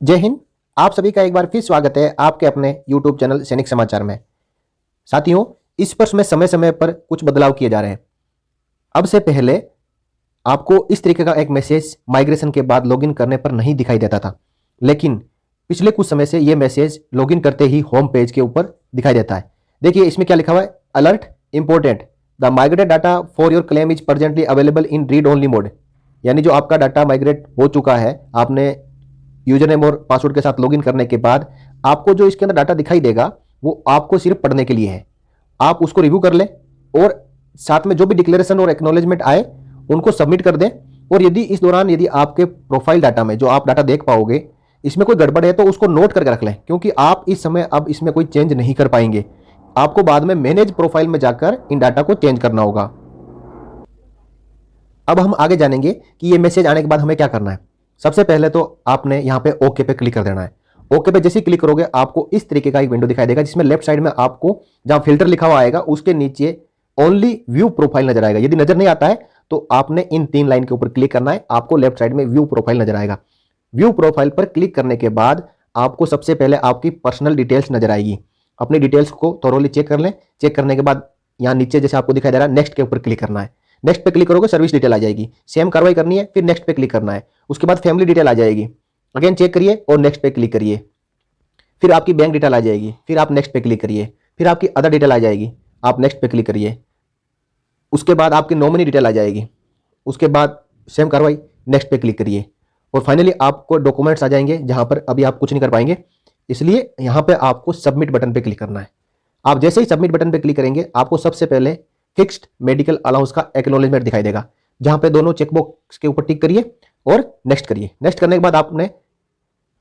जय हिंद। आप सभी का एक बार फिर स्वागत है आपके अपने YouTube चैनल सैनिक समाचार में। साथियों, इस वर्ष में समय समय पर कुछ बदलाव किए जा रहे हैं। अब से पहले आपको इस तरीके का एक मैसेज माइग्रेशन के बाद लॉगिन करने पर नहीं दिखाई देता था, लेकिन पिछले कुछ समय से यह मैसेज लॉगिन करते ही होम पेज के ऊपर दिखाई देता है। देखिए इसमें क्या लिखा हुआ है, alert important, the migrated data for your claim is presently available in read only mode. यानी जो आपका डाटा माइग्रेट हो चुका है, आपने यूजर नेम और पासवर्ड के साथ लॉगिन करने के बाद आपको जो इसके अंदर डाटा दिखाई देगा वो आपको सिर्फ पढ़ने के लिए है। आप उसको रिव्यू कर लें और साथ में जो भी डिक्लेरेशन और एक्नॉलेजमेंट आए उनको सबमिट कर दें। और यदि इस दौरान यदि आपके प्रोफाइल डाटा में जो आप डाटा देख पाओगे इसमें कोई गड़बड़ है तो उसको नोट करके रख लें, क्योंकि आप इस समय अब इसमें कोई चेंज नहीं कर पाएंगे। आपको बाद में मैनेज प्रोफाइल में जाकर इन डाटा को चेंज करना होगा। अब हम आगे जानेंगे कि ये मैसेज आने के बाद हमें क्या करना है। सबसे पहले तो आपने यहाँ पे ओके पे क्लिक कर देना है। ओके पे जैसे ही क्लिक करोगे आपको इस तरीके का एक विंडो दिखाई देगा, जिसमें लेफ्ट साइड में आपको जहां फिल्टर लिखा हुआ आएगा उसके नीचे ओनली व्यू प्रोफाइल नजर आएगा। यदि नजर नहीं आता है तो आपने इन 3 लाइन के ऊपर क्लिक करना है, आपको लेफ्ट साइड में व्यू प्रोफाइल नजर आएगा। व्यू प्रोफाइल पर क्लिक करने के बाद आपको सबसे पहले आपकी पर्सनल डिटेल्स नजर आएगी। अपनी डिटेल्स को थोरोली चेक कर लें। चेक करने के बाद यहाँ नीचे जैसे आपको दिखाई दे रहा है नेक्स्ट के ऊपर क्लिक करना है। नेक्स्ट पे क्लिक करोगे सर्विस डिटेल आ जाएगी, सेम कार्रवाई करनी है, फिर नेक्स्ट पे क्लिक करना है। उसके बाद फैमिली डिटेल आ जाएगी, अगेन चेक करिए और नेक्स्ट पे क्लिक करिए। फिर आपकी बैंक डिटेल आ जाएगी, फिर आप नेक्स्ट पे क्लिक करिए। फिर आपकी अदर डिटेल आ जाएगी, आप नेक्स्ट पे क्लिक करिए। उसके बाद आपकी नॉमिनी डिटेल आ जाएगी, उसके बाद सेम कार्रवाई, नेक्स्ट पे क्लिक करिए। और फाइनली आपको डॉक्यूमेंट्स आ जाएंगे जहां पर अभी आप कुछ नहीं कर पाएंगे, इसलिए यहां पे आपको सबमिट बटन पे क्लिक करना है। आप जैसे ही सबमिट बटन पे क्लिक करेंगे आपको सबसे पहले फिक्स्ड मेडिकल अलाउंस का एक्नॉलेजमेंट दिखाई देगा, जहां पे दोनों चेकबॉक्स के ऊपर टिक करिए और नेक्स्ट करिए। नेक्स्ट करने के बाद आपने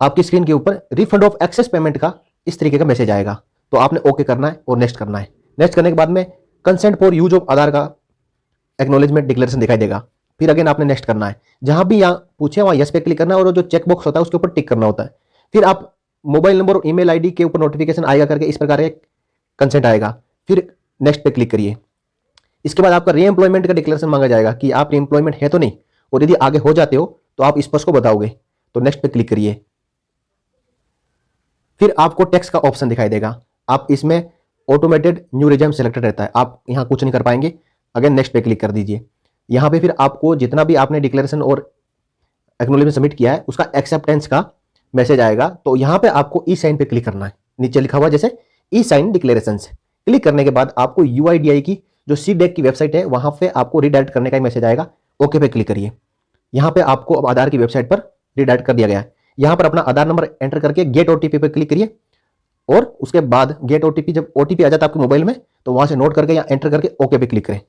आपकी स्क्रीन के ऊपर रिफंड ऑफ एक्सेस पेमेंट का इस तरीके का मैसेज आएगा, तो आपने ओके करना है और नेक्स्ट करना है। नेक्स्ट करने के बाद में कंसेंट फॉर यूज ऑफ आधार का एक्नॉलेजमेंट डिक्लेरेशन दिखाई देगा, फिर अगेन आपने नेक्स्ट करना है। जहां भी यहाँ पूछे वहां यस पे क्लिक करना है और जो चेकबॉक्स होता है उसके ऊपर टिक करना होता है। फिर आप मोबाइल नंबर और ईमेल आईडी के ऊपर नोटिफिकेशन आएगा करके इस प्रकार एक कंसेंट आएगा, फिर नेक्स्ट पे क्लिक करिए। इसके बाद आपका रीएम्प्लॉयमेंट का डिक्लेरेशन मांगा जाएगा कि आप रीएम्प्लॉयमेंट है तो नहीं, और यदि आगे हो जाते हो तो आप इस पर को बताओगे, तो नेक्स्ट पे क्लिक करिए। फिर आपको टैक्स का ऑप्शन दिखाई देगा, आप इसमें ऑटोमेटेड न्यू रिज्यूम सेलेक्टेड रहता है, आप यहां कुछ नहीं कर पाएंगे। अगेन नेक्स्ट पे क्लिक कर दीजिए। यहां पे फिर आपको जितना भी आपने डिक्लेरेशन और एक्नॉलेजमेंट सबमिट किया है उसका एक्सेप्टेंस का मैसेज आएगा, तो यहां पे आपको ई साइन पे क्लिक करना है। नीचे लिखा हुआ जैसे ई साइन डिक्लेरेशन, क्लिक करने के बाद आपको यूआईडीआई की जो सीडेक की वेबसाइट है वहां पे आपको रिडायरेक्ट करने का मैसेज आएगा। ओके पे क्लिक करिए। यहां पे आपको अब आधार की वेबसाइट पर रिडायरेक्ट कर दिया गया है। यहां पर अपना आधार नंबर एंटर करके गेट ओटीपी पे क्लिक करिए, और उसके बाद गेट ओटीपी, जब ओटीपी आ जाता है आपके मोबाइल में तो वहां से नोट करके या एंटर करके ओके पे क्लिक करें।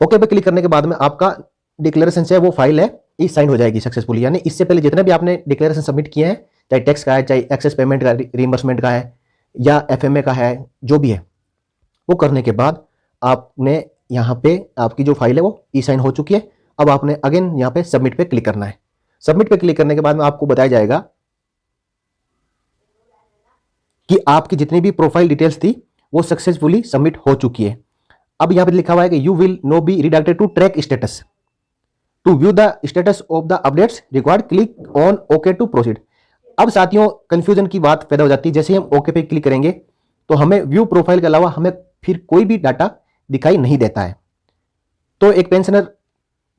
ओके पे क्लिक करने के बाद में आपका डिक्लेरेशन से वो फाइल है ई साइन हो जाएगी सक्सेसफुली। यानी इससे पहले जितने भी आपने डिक्लेरेशन सबमिट किए हैं, चाहे टैक्स का है, चाहे एक्सेस पेमेंट का, रिइंबर्समेंट का है या एफएमए का है, जो भी है, वो करने के बाद आपने यहाँ पे आपकी जो फाइल है वो ई साइन हो चुकी है। अब आपने अगेन यहाँ पे सबमिट पे क्लिक करना है। सबमिट पे क्लिक करने के बाद में आपको बताया जाएगा कि आपकी जितनी भी प्रोफाइल डिटेल्स थी वो सक्सेसफुली सबमिट हो चुकी है। अब यहां पे लिखा हुआ है कि you will now be redirected to track status, to view the status of the updates required click on okay to proceed. अब साथियों कंफ्यूजन की बात पैदा हो जाती है, जैसे ही हम ओके पे क्लिक करेंगे तो हमें व्यू प्रोफाइल के अलावा हमें फिर कोई भी डाटा दिखाई नहीं देता है। तो एक पेंशनर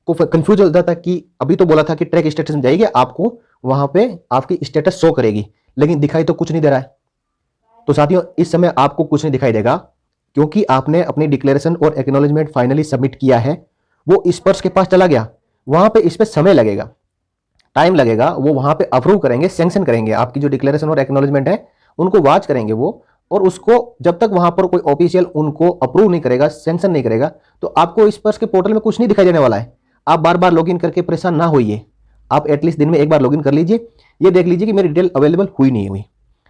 को कंफ्यूज हो जाता है कि अभी तो बोला था कि ट्रैक स्टेटस में जाइए, आपको वहां पे आपकी स्टेटस शो करेगी, लेकिन दिखाई तो कुछ नहीं दे रहा है। तो साथियों इस समय आपको कुछ नहीं दिखाई देगा, क्योंकि आपने अपनी डिक्लेरेशन और एक्नॉलेजमेंट फाइनली सबमिट किया है। वो इस पर्स के पास चला गया, वहां पे इस पे समय लगेगा, टाइम लगेगा, वो वहां पे अप्रूव करेंगे, सैंक्शन करेंगे आपकी जो डिक्लेरेशन और एक्नॉलेजमेंट है, उनको वॉच करेंगे वो। और उसको जब तक वहां पर कोई ऑफिशियल उनको अप्रूव नहीं करेगा, सैंक्शन नहीं करेगा, तो आपको इस पर्स के पोर्टल में कुछ नहीं दिखाई देने वाला है। आप बार बार लॉगिन करके परेशान ना होइए, आप एटलीस्ट दिन में एक बार लॉगिन कर लीजिए, ये देख लीजिए कि मेरी डिटेल अवेलेबल हुई नहीं हुई।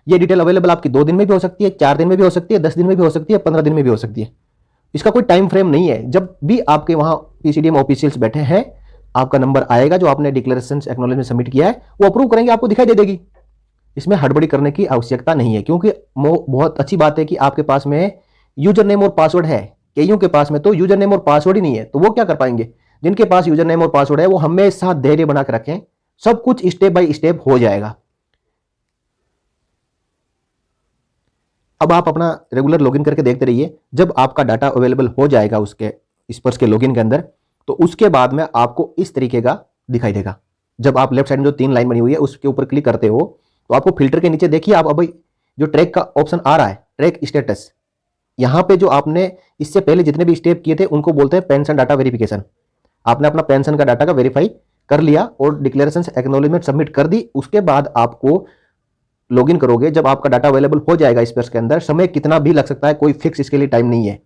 ये डिटेल अवेलेबल आपकी 2 दिन में भी हो सकती है, 4 दिन में भी हो सकती है, 10 दिन में भी हो सकती है, 15 दिन में भी हो सकती है। इसका कोई टाइम फ्रेम नहीं है। जब भी आपके वहां पीसीडीएम ऑफिशियल्स बैठे हैं, आपका नंबर आएगा, जो आपने डिक्लेरेशन एक्नॉलेजमेंट सबमिट किया है वो अप्रूव करेंगे, आपको दिखाई दे देगी। इसमें हड़बड़ी करने की आवश्यकता नहीं है, क्योंकि बहुत अच्छी बात है कि आपके पास में यूजर नेम और पासवर्ड है। कईयों के पास में तो यूजर नेम और पासवर्ड ही नहीं है, तो वो क्या कर पाएंगे। जिनके पास यूजर नेम और पासवर्ड है वो हमेशा धैर्य बना के रखें, सब कुछ स्टेप बाय स्टेप हो जाएगा। अब आप अपना रेगुलर लॉगिन करके देखते रहिए। जब आपका डाटा अवेलेबल हो जाएगा उसके स्पर्श के लॉगिन के अंदर, तो उसके बाद में आपको इस तरीके का दिखाई देगा। जब आप लेफ्ट साइड में जो 3 लाइन बनी हुई है उसके ऊपर क्लिक करते हो तो आपको फिल्टर के नीचे देखिए, आप अभी जो ट्रैक का ऑप्शन आ रहा है, ट्रैक स्टेटस, यहां पे जो आपने इससे पहले जितने भी स्टेप किए थे उनको बोलते हैं पेंशन डाटा वेरिफिकेशन। आपने अपना पेंशन का डाटा का वेरीफाई कर लिया और डिक्लेरेशन एक्नॉलेजमेंट सबमिट कर दी। उसके बाद आपको लॉगिन करोगे, जब आपका डाटा अवेलेबल हो जाएगा स्पेस के अंदर, समय कितना भी लग सकता है, कोई फिक्स इसके लिए टाइम नहीं है।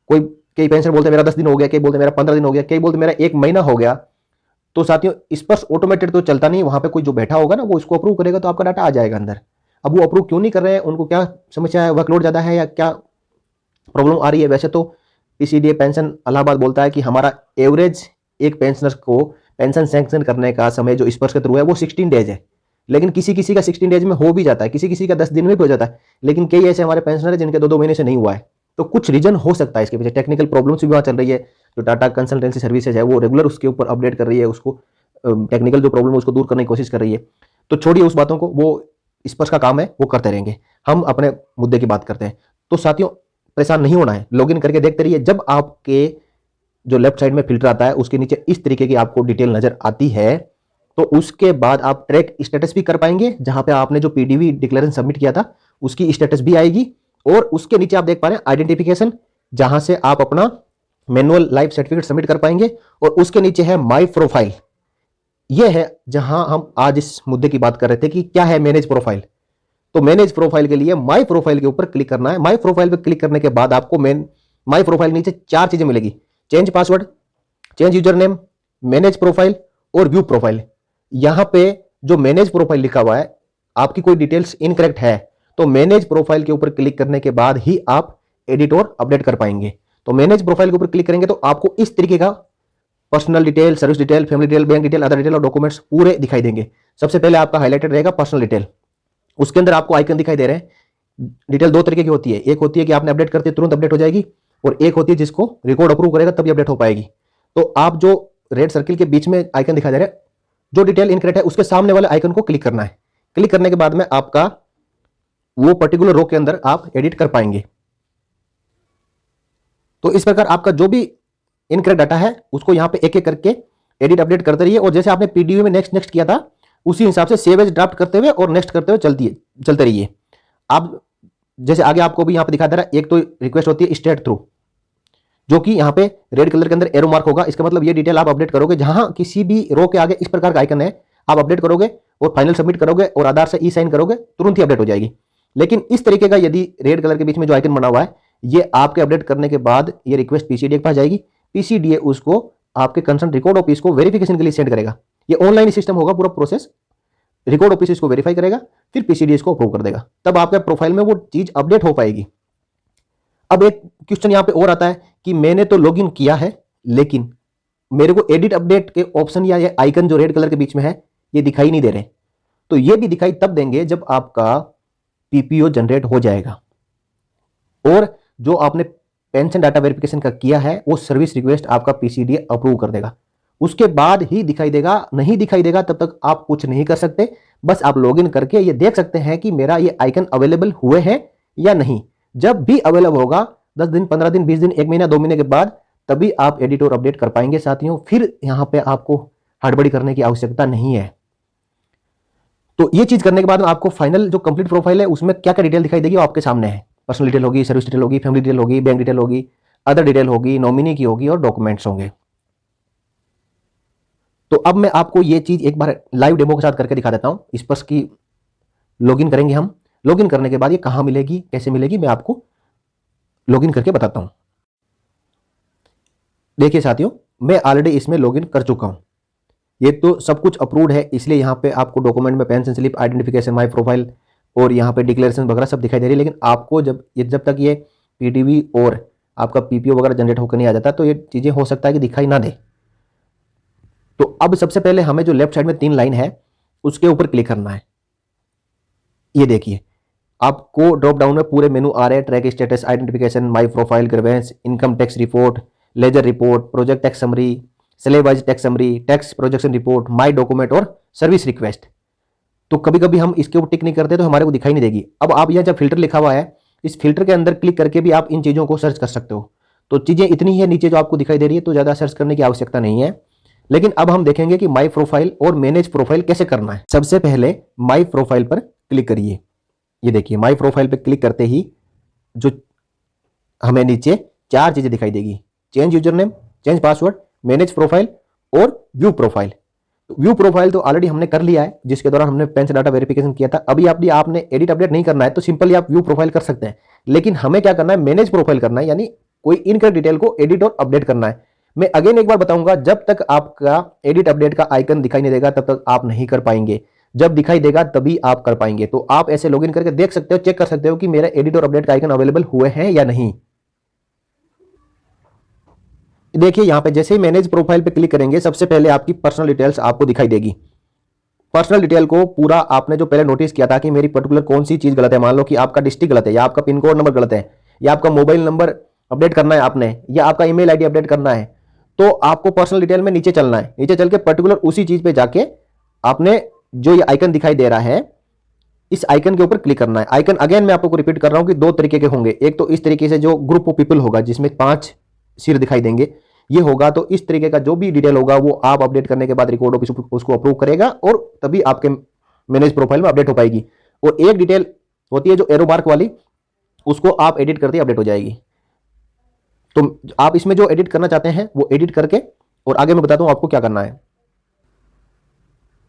कोई कई पेंशन बोलते हैं मेरा 10 दिन हो गया, कई बोलते हैं मेरा 15 दिन हो गया, कई बोलते हैं मेरा 1 महीना हो गया। तो साथियों स्पर्श ऑटोमेटेड तो चलता नहीं, वहां पे कोई जो बैठा होगा ना वो इसको अप्रूव करेगा तो आपका डाटा आ जाएगा अंदर। अब वो अप्रूव क्यों नहीं कर रहे हैं, उनको क्या समस्या है, वर्कलोड ज्यादा है या क्या प्रॉब्लम आ रही है। वैसे तो पीसीडीए पेंशन इलाहाबाद बोलता है कि हमारा एवरेज एक पेंशनर को पेंशन सैंक्शन करने का समय जो स्पर्श के थ्रू है वो 16 डेज है, लेकिन किसी किसी का 16 डेज में हो भी जाता है, किसी किसी का 10 दिन में भी हो जाता है, लेकिन कई ऐसे हमारे पेंशनर है जिनके 2-2 महीने से नहीं हुआ है। तो कुछ रीजन हो सकता है इसके पीछे, टेक्निकल प्रॉब्लम्स भी वहाँ चल रही है। जो टाटा कंसल्टेंसी सर्विसेज है वो रेगुलर उसके ऊपर अपडेट कर रही है, उसको टेक्निकल जो प्रॉब्लम है उसको दूर करने की कोशिश कर रही है। तो छोड़िए उस बातों को, वो स्पर्श का काम है, वो करते रहेंगे। हम अपने मुद्दे की बात करते हैं। तो साथियों परेशान नहीं होना है, लॉगिन करके देखते रहिए। जब आपके जो लेफ्ट साइड में फिल्टर आता है उसके नीचे इस तरीके की आपको डिटेल नजर आती है, तो उसके बाद आप ट्रैक स्टेटस भी कर पाएंगे, जहां पे आपने जो पीडीवी डिक्लेरेशन सबमिट किया था उसकी स्टेटस भी आएगी। और उसके नीचे आप देख पा रहे हैं आइडेंटिफिकेशन, जहां से आप अपना मैनुअल लाइफ सर्टिफिकेट सबमिट कर पाएंगे। और उसके नीचे है माई प्रोफाइल, यह है जहां हम आज इस मुद्दे की बात कर रहे थे कि क्या है मैनेज प्रोफाइल। तो मैनेज प्रोफाइल के लिए माई प्रोफाइल के ऊपर क्लिक करना है। माई प्रोफाइल पर क्लिक करने के बाद आपको माई प्रोफाइल नीचे 4 चीजें मिलेगी, change password, change user name, manage profile और व्यू प्रोफाइल। यहां पे जो मैनेज प्रोफाइल लिखा हुआ है, आपकी कोई डिटेल्स इनकरेक्ट है तो मैनेज प्रोफाइल के ऊपर क्लिक करने के बाद ही आप एडिट और अपडेट कर पाएंगे। तो मैनेज प्रोफाइल के ऊपर क्लिक करेंगे तो आपको इस तरीके का personal detail, service detail, family detail, bank detail, other detail और डॉक्यूमेंट्स पूरे दिखाई देंगे। सबसे पहले आपका हाईलाइटेड रहेगा पर्सनल डिटेल, उसके अंदर आपको आइकन दिखाई दे रहे हैं। डिटेल 2 तरीके की होती है, एक होती है कि आपने अपडेट करते तुरंत अपडेट हो जाएगी, और एक होती है जिसको रिकॉर्ड अप्रूव करेगा तभी अपडेट हो पाएगी। तो आप जो रेड सर्किल के बीच में आइकन दिखाई दे रहा है, जो डिटेल इनकरेक्ट है उसके सामने वाले आइकन को क्लिक करना है। क्लिक करने के बाद में आपका वो पर्टिकुलर रो के अंदर आप एडिट कर पाएंगे। तो इस प्रकार आपका जो भी इनकरेक्ट डाटा है उसको यहां पे एक एक करके एडिट अपडेट करते रहिए। और जैसे आपने पीडीयू में नेक्स्ट नेक्स्ट किया था उसी हिसाब से सेव एज ड्राफ्ट करते हुए और नेक्स्ट करते हुए चलते रहिए। आप जैसे आगे आपको भी यहां पे दिखा दे रहा है, एक तो रिक्वेस्ट होती है स्टेट थ्रू, जो कि यहां पे रेड कलर के अंदर एरो मार्क होगा। इसका मतलब ये डिटेल आप अपडेट करोगे, जहां किसी भी रो के आगे इस प्रकार का आइकन है आप अपडेट करोगे और फाइनल सबमिट करोगे और आधार से ई साइन करोगे, तुरंत ही अपडेट हो जाएगी। लेकिन इस तरीके का यदि रेड कलर के बीच में जो आइकन बना हुआ है, ये आपके अपडेट करने के बाद ये रिक्वेस्ट पीसीडीए के पास जाएगी। पीसीडीए उसको आपके कंसर्न रिकॉर्ड ऑफिस को वेरिफिकेशन के लिए सेंड करेगा। ये ऑनलाइन सिस्टम होगा पूरा प्रोसेस, रिकॉर्ड ऑफिस इसको वेरीफाई करेगा, फिर पीसीडीए इसको अप्रूव कर देगा, तब आपके प्रोफाइल में वो चीज अपडेट हो पाएगी। अब एक क्वेश्चन यहां पे और आता है कि मैंने तो लॉगिन किया है लेकिन मेरे को एडिट अपडेट के ऑप्शन या ये आइकन जो रेड कलर के बीच में है ये दिखाई नहीं दे रहे। तो ये भी दिखाई तब देंगे जब आपका पीपीओ जनरेट हो जाएगा और जो आपने पेंशन डाटा वेरिफिकेशन का किया है वो सर्विस रिक्वेस्ट आपका पीसीडीए अप्रूव कर देगा, उसके बाद ही दिखाई देगा। नहीं दिखाई देगा तब तक आप कुछ नहीं कर सकते, बस आप लॉगिन करके ये देख सकते हैं कि मेरा ये आइकन अवेलेबल हुए हैं या नहीं। जब भी अवेलेबल होगा 10 दिन, 15 दिन, 20 दिन, 1 महीना, 2 महीने के बाद, तभी आप एडिट और अपडेट कर पाएंगे साथियों। फिर यहां पे आपको हड़बड़ी करने की आवश्यकता नहीं है। तो ये चीज करने के बाद आपको फाइनल जो कंप्लीट प्रोफाइल है उसमें क्या क्या डिटेल दिखाई देगी वो आपके सामने है। पर्सनल डिटेल होगी, सर्विस डिटेल होगी, फैमिली डिटेल होगी, बैंक डिटेल होगी, अदर डिटेल होगी, नॉमिनी की होगी और डॉक्यूमेंट्स होंगे। तो अब मैं आपको ये चीज एक बार लाइव डेमो के साथ करके दिखा देता हूं। स्पर्श की लॉगिन करेंगे हम, लॉगिन करने के बाद ये कहां मिलेगी, कैसे मिलेगी, मैं आपको लॉगिन करके बताता हूं। देखिए साथियों, मैं ऑलरेडी इसमें लॉगिन कर चुका हूं। ये तो सब कुछ अप्रूव्ड है, इसलिए यहां पे आपको डॉक्यूमेंट में pension slip, identification, my profile और यहां पे डिक्लेरेशन वगैरह सब दिखाई दे रही है। लेकिन आपको जब तक ये पीडीवी और आपका पीपीओ वगैरह जनरेट होकर नहीं आ जाता तो ये चीजें हो सकता है कि दिखाई ना दे। तो अब सबसे पहले हमें जो लेफ्ट साइड में 3 लाइन है उसके ऊपर क्लिक करना है। ये देखिए आपको ड्रॉप डाउन में पूरे मेनू आ रहे हैं, track status, identification, my profile, grievance, income tax report, ledger report, project tax summary, slab wise tax summary, tax projection report, my document और सर्विस रिक्वेस्ट। तो कभी कभी हम इसके ऊपर टिक नहीं करते तो हमारे को दिखाई नहीं देगी। अब आप यहाँ जब फिल्टर लिखा हुआ है इस फिल्टर के अंदर क्लिक करके भी आप इन चीज़ों को सर्च कर सकते हो। तो चीज़ें इतनी है नीचे जो आपको दिखाई दे रही है, तो ज़्यादा सर्च करने की आवश्यकता नहीं है। लेकिन अब हम देखेंगे कि माई प्रोफाइल और मैनेज प्रोफाइल कैसे करना है। सबसे पहले माई प्रोफाइल पर क्लिक करिए। ये देखिए, माई प्रोफाइल पर क्लिक करते ही जो हमें नीचे 4 चीजें दिखाई देगी, change user name, change password, manage profile और व्यू प्रोफाइल। व्यू प्रोफाइल तो ऑलरेडी हमने कर लिया है, जिसके दौरान हमने पेन से डाटा वेरिफिकेशन किया था। अभी आपने एडिट अपडेट नहीं करना है तो सिंपली आप व्यू प्रोफाइल कर सकते हैं। लेकिन हमें क्या करना है, मैनेज प्रोफाइल करना है, यानी कोई इनकरेक्ट डिटेल को एडिट और अपडेट करना है। मैं अगेन एक बार बताऊंगा, जब तक आपका एडिट अपडेट का आइकन दिखाई नहीं देगा तब तक आप नहीं कर पाएंगे। जब दिखाई देगा तभी आप कर पाएंगे। तो आप ऐसे लॉगिन करके देख सकते हो, चेक कर सकते हो कि मेरा एडिट और अपडेट का आइकन अवेलेबल हुए हैं या नहीं। देखिए यहां पे जैसे ही मैनेज प्रोफाइल पे क्लिक करेंगे, सबसे पहले आपकी पर्सनल डिटेल्स आपको दिखाई देगी। पर्सनल डिटेल को पूरा आपने जो पहले नोटिस किया था कि मेरी पर्टिकुलर कौन सी चीज गलत है, मान लो कि आपका डिस्ट्रिक्ट गलत है, या आपका पिन कोड नंबर गलत है, या आपका मोबाइल नंबर अपडेट करना है आपने, या आपका ईमेल आईडी अपडेट करना है, तो आपको पर्सनल डिटेल में नीचे चलना है। नीचे चल के पर्टिकुलर उसी चीज पे जाके आपने जो ये आइकन दिखाई दे रहा है, इस आइकन के ऊपर क्लिक करना है। आइकन अगेन मैं आपको रिपीट कर रहा हूं कि 2 तरीके के होंगे। एक तो इस तरीके से जो ग्रुप ऑफ पीपल होगा जिसमें 5 सिर दिखाई देंगे, ये होगा। तो इस तरीके का जो भी डिटेल होगा वो आप अपडेट करने के बाद रिकॉर्ड ऑफिस उसको अप्रूव करेगा और तभी आपके मैनेज प्रोफाइल में अपडेट हो पाएगी। और एक डिटेल होती है जो एरो मार्क वाली, उसको आप एडिट करते ही अपडेट हो जाएगी। तो आप इसमें जो एडिट करना चाहते हैं वो एडिट करके, और आगे मैं बताता हूं आपको क्या करना है।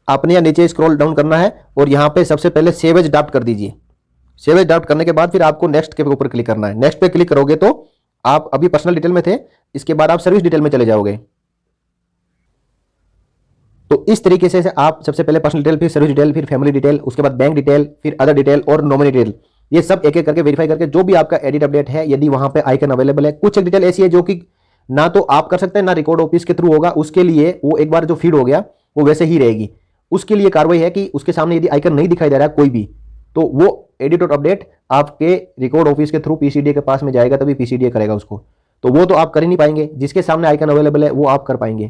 आपने यहाँ नीचे स्क्रॉल डाउन करना है और यहाँ पे सबसे पहले सेव एज ड्राफ्ट कर दीजिए। सेव एज ड्राफ्ट करने के बाद फिर आपको नेक्स्ट के ऊपर क्लिक करना है। नेक्स्ट पे क्लिक करोगे तो आप अभी पर्सनल डिटेल में थे, इसके बाद आप सर्विस डिटेल में चले जाओगे। तो इस तरीके से आप सबसे पहले पर्सनल डिटेल, फिर सर्विस डिटेल, फिर फैमिली डिटेल, उसके बाद बैंक डिटेल, फिर अदर डिटेल और नॉमिनी डिटेल, ये सब एक एक करके वेरीफाई करके जो भी आपका एडिट अपडेट है, यदि वहां पे आइकन अवेलेबल है। कुछ एक डिटेल ऐसी है जो कि ना तो आप कर सकते हैं ना रिकॉर्ड ऑफिस के थ्रू होगा, उसके लिए वो एक बार जो फीड हो गया वो वैसे ही रहेगी। उसके लिए कार्रवाई है कि उसके सामने यदि आइकन नहीं दिखाई दे रहा है कोई भी, तो वो एडिट और अपडेट आपके रिकॉर्ड ऑफिस के थ्रू पीसीडीए के पास में जाएगा, तभी पीसीडीए करेगा उसको। तो वो तो आप कर ही नहीं पाएंगे, जिसके सामने आइकन अवेलेबल है वो आप कर पाएंगे।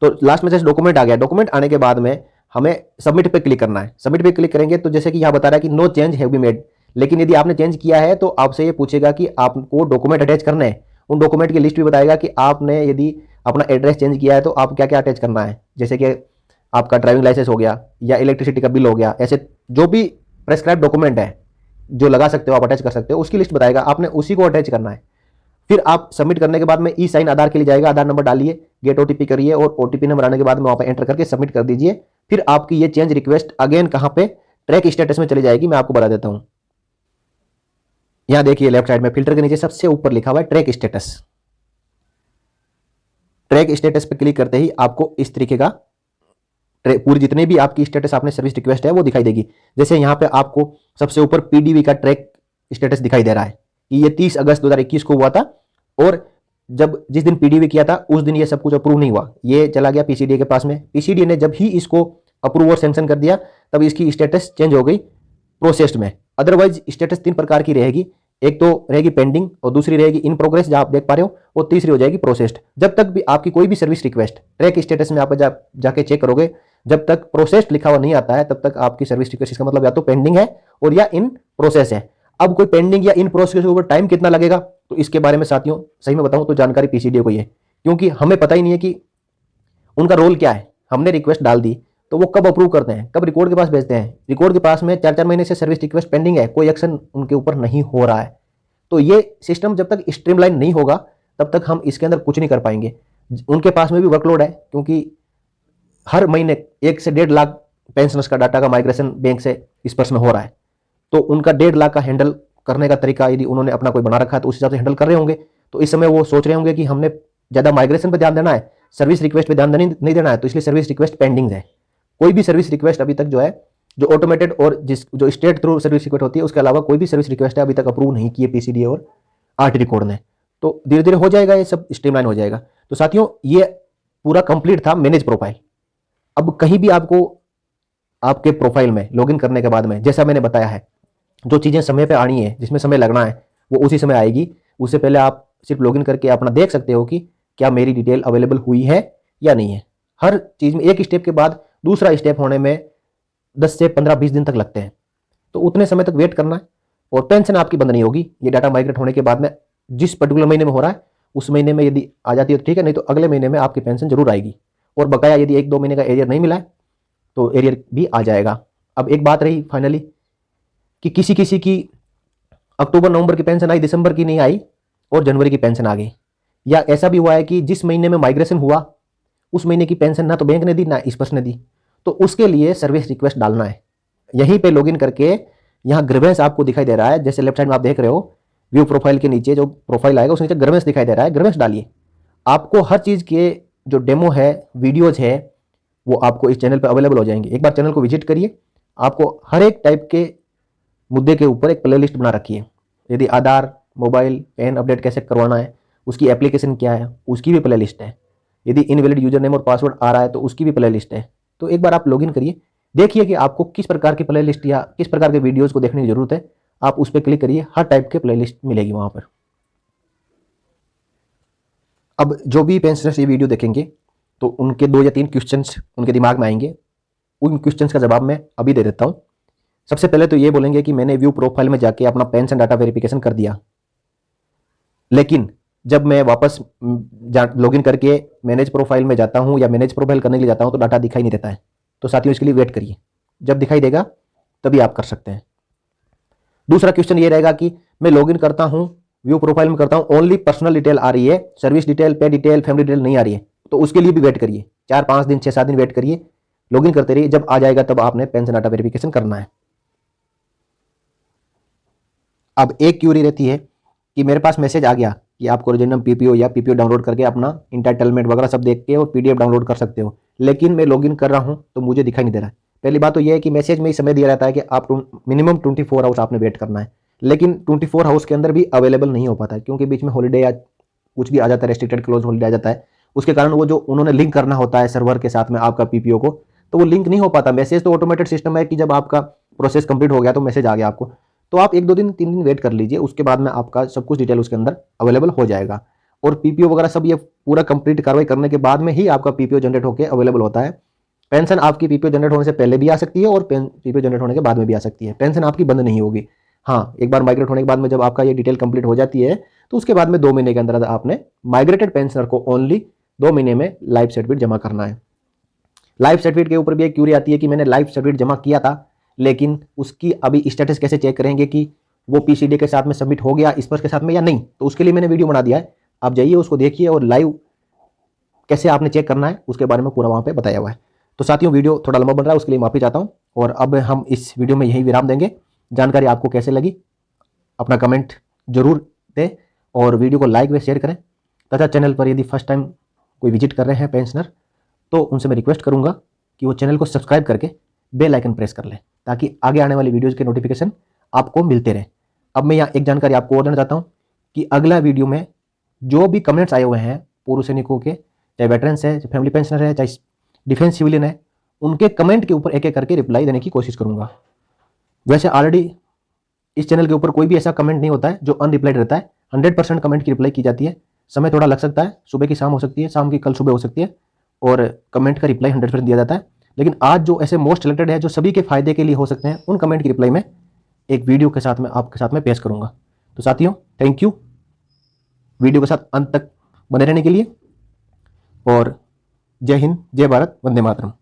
तो लास्ट में जैसे डॉक्यूमेंट आ गया, डॉक्यूमेंट आने के बाद में हमें सबमिट पे क्लिक करना है। सबमिट पे क्लिक करेंगे तो जैसे कि यहाँ बता रहा है कि no change have been made, लेकिन यदि आपने चेंज किया है तो आपसे ये पूछेगा कि आपको डॉक्यूमेंट अटैच करना है। उन डॉक्यूमेंट की लिस्ट भी बताएगा कि आपने यदि अपना एड्रेस चेंज किया है तो आप क्या क्या अटैच करना है, जैसे कि आपका ड्राइविंग लाइसेंस हो गया या इलेक्ट्रिसिटी का बिल हो गया, ऐसे जो भी प्रेस्क्राइब डॉक्यूमेंट है जो लगा सकते हो, आप अटैच कर सकते हो, उसकी लिस्ट बताएगा, आपने उसी को अटैच करना है। फिर आप सबमिट करने के बाद में ई साइन आधार के लिए जाएगा, आधार नंबर डालिए, गेट ओटीपी करिए और ओटीपी नंबर आने के बाद में वहां पर एंटर करके सबमिट कर दीजिए। फिर आपकी ये चेंज रिक्वेस्ट अगेन कहां पे, ट्रैक स्टेटस में चली जाएगी। मैं आपको बता देता हूं, यहां देखिए लेफ्ट साइड में फिल्टर के नीचे सबसे ऊपर लिखा हुआ है ट्रैक स्टेटस। ट्रैक स्टेटस पे क्लिक करते ही आपको इस तरीके का पूरी जितने भी आपकी स्टेटस आपने सर्विस रिक्वेस्ट है वो दिखाई देगी। जैसे यहां पे आपको सबसे ऊपर पीडीवी का ट्रैक स्टेटस दिखाई दे रहा है कि ये 30 अगस्त 2021 को हुआ था, और जब जिस दिन पीडीवी किया था उस दिन ये सब कुछ अप्रूव नहीं हुआ, ये चला गया पीसीडीए के पास में। पीसीडीए ने जब ही इसको अप्रूव और सैंक्शन कर दिया तब इसकी स्टेटस चेंज हो गई प्रोसेस्ड में। अदरवाइज स्टेटस 3 प्रकार की रहेगी, एक तो रहेगी पेंडिंग और दूसरी रहेगी इन प्रोग्रेस जहां आप देख पा रहे हो, और तीसरी हो जाएगी प्रोसेस्ड। जब तक भी आपकी कोई भी सर्विस रिक्वेस्ट ट्रैक स्टेटस में आप जाके चेक करोगे, जब तक प्रोसेस्ड लिखा हुआ नहीं आता है तब तक आपकी सर्विस रिक्वेस्ट, इसका मतलब या तो पेंडिंग है और या इन प्रोसेस है। अब कोई पेंडिंग या इन प्रोसेस के ऊपर टाइम कितना लगेगा, तो इसके बारे में साथियों सही में बताऊं तो जानकारी पीसीडीए को ही है, क्योंकि हमें पता ही नहीं है कि उनका रोल क्या है। हमने रिक्वेस्ट डाल दी तो वो कब अप्रूव करते हैं, कब रिकॉर्ड के पास भेजते हैं। रिकॉर्ड के पास में 4-4 महीने से सर्विस रिक्वेस्ट पेंडिंग है, कोई एक्शन उनके ऊपर नहीं हो रहा है। तो ये सिस्टम जब तक स्ट्रीमलाइन नहीं होगा तब तक हम इसके अंदर कुछ नहीं कर पाएंगे। उनके पास में भी वर्कलोड है, क्योंकि हर महीने 1 से 1.5 लाख पेंशनर्स का डाटा का माइग्रेशन बैंक से इस पर्स में हो रहा है। तो उनका 1.5 लाख का हैंडल करने का तरीका यदि उन्होंने अपना कोई बना रखा है तो उस हिसाब से हैंडल कर रहे होंगे। तो इस समय वो सोच रहे होंगे कि हमने ज़्यादा माइग्रेशन पर ध्यान देना है, सर्विस रिक्वेस्ट पे ध्यान नहीं देना है, तो इसलिए सर्विस रिक्वेस्ट पेंडिंग है। कोई भी सर्विस रिक्वेस्ट अभी तक जो है, जो ऑटोमेटेड और जो स्टेट थ्रू सर्विस रिक्वेस्ट होती है, उसके अलावा कोई भी सर्विस रिक्वेस्ट है अभी तक अप्रूव नहीं की है पीसीडीए और आरटी रिकॉर्ड ने। तो धीरे धीरे हो जाएगा, ये सब स्ट्रीमलाइन हो जाएगा। तो साथियों ये पूरा कंप्लीट था मैनेज प्रोफाइल। अब कहीं भी आपको आपके प्रोफाइल में लॉगिन करने के बाद में, जैसा मैंने बताया है, जो चीज़ें समय पे आनी है, जिसमें समय लगना है, वो उसी समय आएगी। उससे पहले आप सिर्फ लॉगिन करके अपना देख सकते हो कि क्या मेरी डिटेल अवेलेबल हुई है या नहीं है। हर चीज़ में एक स्टेप के बाद दूसरा स्टेप होने में 10 से 15-20 दिन तक लगते हैं, तो उतने समय तक वेट करना है। और पेंशन आपकी बंद नहीं होगी। ये डाटा माइग्रेट होने के बाद में जिस पर्टिकुलर महीने में हो रहा है उस महीने में यदि आ जाती है तो ठीक है, नहीं तो अगले महीने में आपकी पेंशन जरूर आएगी। और बकाया यदि 1-2 महीने का एरियर नहीं मिला है तो एरियर भी आ जाएगा। अब एक बात रही फाइनली कि किसी किसी की अक्टूबर नवंबर की पेंशन आई, दिसंबर की नहीं आई और जनवरी की पेंशन आ गई, या ऐसा भी हुआ है कि जिस महीने में माइग्रेशन हुआ उस महीने की पेंशन ना तो बैंक ने दी ना स्पर्श ने दी, तो उसके लिए सर्विस रिक्वेस्ट डालना है। यहीं पे लॉगिन करके यहाँ ग्रीवेंस आपको दिखाई दे रहा है, जैसे लेफ्ट साइड में आप देख रहे हो व्यू प्रोफाइल के नीचे जो प्रोफाइल आएगा उसके नीचे ग्रीवेंस दिखाई दे रहा है, ग्रीवेंस डालिए। आपको हर चीज़ के जो डेमो है, वीडियोज है, वो आपको इस चैनल पर अवेलेबल हो जाएंगे। एक बार चैनल को विजिट करिए, आपको हर एक टाइप के मुद्दे के ऊपर एक प्लेलिस्ट बना रखी है। यदि आधार, मोबाइल, पैन अपडेट कैसे करवाना है, उसकी एप्लीकेशन क्या है, उसकी भी प्लेलिस्ट है। यदि इनवैलिड यूजर नेम और पासवर्ड आ रहा है तो उसकी भी प्लेलिस्ट है। तो एक बार आप लॉगिन करिए, देखिए कि आपको किस प्रकार की प्लेलिस्ट या किस प्रकार के वीडियोज़ को देखने की जरूरत है। आप उस पर क्लिक करिए, हर टाइप के प्लेलिस्ट मिलेगी वहाँ पर। अब जो भी पेंशनर्स ये वीडियो देखेंगे तो उनके 2 या 3 क्वेश्चंस उनके दिमाग में आएंगे। उन क्वेश्चंस का जवाब मैं अभी दे देता हूँ। सबसे पहले तो ये बोलेंगे कि मैंने व्यू प्रोफाइल में जाके अपना पेंशन डाटा वेरिफिकेशन कर दिया, लेकिन जब मैं वापस लॉगिन करके मैनेज प्रोफाइल में जाता हूँ या मैनेज प्रोफाइल करने के लिए जाता हूँ तो डाटा दिखाई नहीं देता है। तो साथियों इसके लिए वेट करिए, जब दिखाई देगा तभी आप कर सकते हैं। दूसरा क्वेश्चन ये रहेगा कि मैं लॉगिन करता हूँ, व्यू प्रोफाइल में करता हूँ, ओनली पर्सनल डिटेल आ रही है, सर्विस डिटेल, पे डिटेल, फैमिली डिटेल नहीं आ रही है। तो उसके लिए भी वेट करिए, 4-5 दिन 6-7 दिन वेट करिए, लॉगिन करते रहिए, जब आ जाएगा तब आपने पेंशन डाटा वेरिफिकेशन करना है। अब एक क्यूरी रहती है कि मेरे पास मैसेज आ गया कि आपको ओरिजिनल पीपीओ या पीपीओ डाउनलोड करके अपना इंटाइटलमेंट वगैरह सब देख के और पीडीएफ डाउनलोड कर सकते हो, लेकिन मैं लॉगिन कर रहा हूं तो मुझे दिखाई नहीं दे रहा है। पहली बात तो यह है कि मैसेज में ही समय दिया रहता है कि आप मिनिमम 24 आवर्स आपने वेट करना है, लेकिन 24 आवर्स के अंदर भी अवेलेबल नहीं हो पाता है क्योंकि बीच में हॉलीडे या कुछ भी आ जाता है, रेस्ट्रिक्टेड क्लोज हॉलीडे आ जाता है। उसके कारण वो जो उन्होंने लिंक करना होता है सर्वर के साथ में आपका पीपीओ को, तो वो लिंक नहीं हो पाता। मैसेज तो ऑटोमेटेड सिस्टम है कि जब आपका प्रोसेस कंप्लीट हो गया तो मैसेज आ गया आपको, तो आप 1-2 दिन 3 दिन वेट कर लीजिए, उसके बाद में आपका सब कुछ डिटेल उसके अंदर अवेलेबल हो जाएगा। और पीपीओ वगैरह सब ये पूरा कंप्लीट कार्रवाई करने के बाद में ही आपका पीपीओ जनरेट होकर अवेलेबल होता है। पेंशन आपकी पीपीओ जनरेट होने से पहले भी आ सकती है और पीपीओ जनरेट होने के बाद में भी आ सकती है। पेंशन आपकी बंद नहीं होगी। हाँ, एक बार माइग्रेट होने के बाद में जब आपका ये डिटेल कंप्लीट हो जाती है तो उसके बाद में 2 महीने के अंदर आपने माइग्रेटेड पेंशनर को ओनली 2 महीने में लाइफ सर्टिफिकेट जमा करना है। लाइफ सर्टिफिकेट के ऊपर भी एक क्यूरी आती है कि मैंने लाइफ सर्टिफिकेट जमा किया था, लेकिन उसकी अभी स्टेटस कैसे चेक करेंगे कि वो पीसीडी के साथ में सबमिट हो गया, स्पर्श के साथ में या नहीं। तो उसके लिए मैंने वीडियो बना दिया है, आप जाइए उसको देखिए और लाइव कैसे आपने चेक करना है उसके बारे में पूरा वहाँ पे बताया हुआ है। तो साथियों वीडियो थोड़ा लंबा बन रहा है, उसके लिए माफी चाहता हूँ और अब हम इस वीडियो में यही विराम देंगे। जानकारी आपको कैसे लगी अपना कमेंट जरूर दें और वीडियो को लाइक व शेयर करें, तथा चैनल पर यदि फर्स्ट टाइम कोई विजिट कर रहे हैं पेंशनर तो उनसे मैं रिक्वेस्ट करूंगा कि वो चैनल को सब्सक्राइब करके बेल आइकन प्रेस कर लें ताकि आगे आने वाली वीडियोज़ के नोटिफिकेशन आपको मिलते रहें। अब मैं यहाँ एक जानकारी आपको और देना चाहता हूँ कि अगला वीडियो में जो भी कमेंट्स आए हुए हैं पूर्व सैनिकों के, चाहे वेटरन्स है, चाहे फैमिली पेंशनर है, चाहे डिफेंस सिविलियन है, उनके कमेंट के ऊपर एक एक करके रिप्लाई देने की कोशिश करूँगा। वैसे ऑलरेडी इस चैनल के ऊपर कोई भी ऐसा कमेंट नहीं होता है जो अनरिप्लाइड रहता है। 100% कमेंट की रिप्लाई की जाती है। समय थोड़ा लग सकता है, सुबह की शाम हो सकती है, शाम की कल सुबह हो सकती है, और कमेंट का रिप्लाई 100% दिया जाता है। लेकिन आज जो ऐसे मोस्ट सिलेक्टेड है जो सभी के फायदे के लिए हो सकते हैं, उन कमेंट की रिप्लाई में एक वीडियो के साथ में आपके साथ में पेश करूंगा। तो साथियों थैंक यू वीडियो के साथ अंत तक बने रहने के लिए, और जय हिंद, जय भारत, वंदे मातरम।